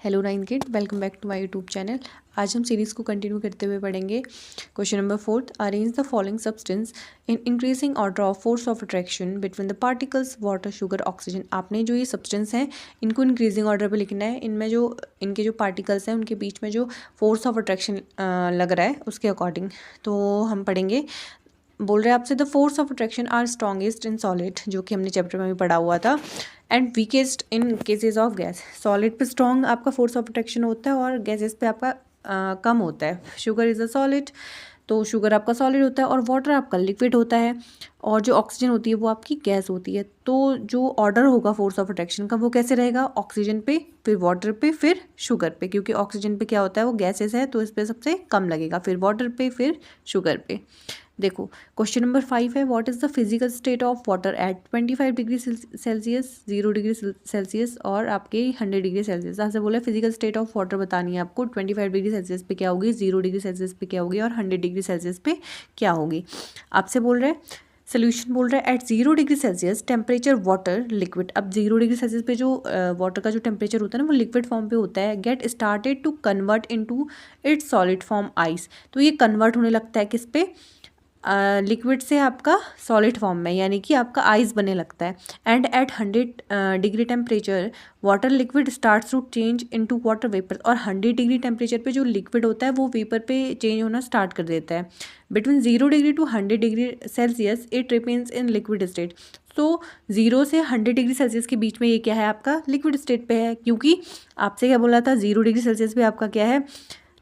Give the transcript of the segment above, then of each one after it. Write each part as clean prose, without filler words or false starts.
Hello 9th kid, welcome back to my YouTube channel. आज हम series को continue करते हुए पढ़ेंगे question number 4। Arrange the following substance in increasing order of force of attraction between the particles water, sugar, oxygen. आपने जो ये substance हैं इनको इंक्रीजिंग ऑर्डर पे लिखना है। इनमें जो इनके जो पार्टिकल्स हैं उनके बीच में जो फोर्स ऑफ अट्रैक्शन लग रहा है उसके अकॉर्डिंग तो हम पढ़ेंगे। बोल रहे हैं आपसे the force of attraction are strongest in solid, जो कि हमने चैप्टर में भी पढ़ा हुआ था, and weakest in cases of gas. Solid पे स्ट्रॉन्ग आपका फोर्स ऑफ अट्रैक्शन होता है और गैसेस पे आपका कम होता है। शुगर इज़ अ सॉलिड, तो शुगर आपका सॉलिड होता है और वाटर आपका लिक्विड होता है, और जो ऑक्सीजन होती है वो आपकी गैस होती है। तो जो ऑर्डर होगा फोर्स ऑफ अट्रैक्शन का वो कैसे रहेगा? ऑक्सीजन पे, फिर वाटर पे, फिर शुगर पे, क्योंकि ऑक्सीजन पे क्या होता है वो गैसेस है तो इस पर सबसे कम लगेगा, फिर वाटर पे, फिर शुगर पे। देखो क्वेश्चन नंबर 5 है, what is the physical state of water at 25 degree Celsius, 0 degree Celsius और आपके 100 डिग्री सेल्सियस। यहाँ से बोला फिजिकल स्टेट ऑफ वाटर बतानी है आपको। 25 डिग्री सेल्सियस पे क्या होगी, 0 डिग्री सेल्सियस पे क्या होगी और 100 डिग्री सेल्सियस पे क्या होगी। आपसे बोल रहे हैं सोल्यूशन, बोल रहा है at 0 degree Celsius temperature water liquid. अब 0 डिग्री सेल्सियस पे जो वाटर का जो टेम्परेचर होता है ना वो लिक्विड फॉर्म पे होता है। Get started to convert into its solid form ice. तो ये कन्वर्ट होने लगता है किस पे? लिक्विड से आपका सॉलिड फॉर्म में, यानी कि आपका आइस बनने लगता है। And at 100 degree temperature water liquid starts to change into water vapour. और 100 डिग्री टेम्परेचर पे जो लिक्विड होता है वो वेपर पे चेंज होना स्टार्ट कर देता है। Between 0 degree to 100 degree Celsius it remains in liquid state. तो 0 से 100 डिग्री सेल्सियस के बीच में ये क्या है? आपका लिक्विड स्टेट पे है, क्योंकि आपसे क्या बोला था 0 डिग्री सेल्सियस पे आपका क्या है?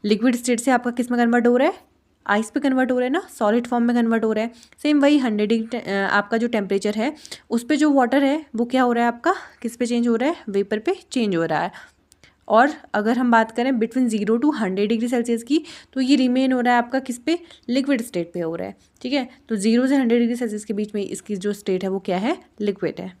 लिक्विड स्टेट से आपका किस में कन्वर्ट हो रहा है? आइस पे कन्वर्ट हो रहा है ना, सॉलिड फॉर्म में कन्वर्ट हो रहा है। सेम वही 100 डिग्री आपका जो टेम्परेचर है उस पे जो वाटर है वो क्या हो रहा है आपका? किस पे चेंज हो रहा है? वेपर पे चेंज हो रहा है। और अगर हम बात करें बिटवीन 0 टू 100 डिग्री सेल्सियस की, तो ये रिमेन हो रहा है आपका किस पे? लिक्विड स्टेट पे हो रहा है। ठीक है, तो 0 से 100 डिग्री सेल्सियस के बीच में इसकी जो स्टेट है वो क्या है? लिक्विड है।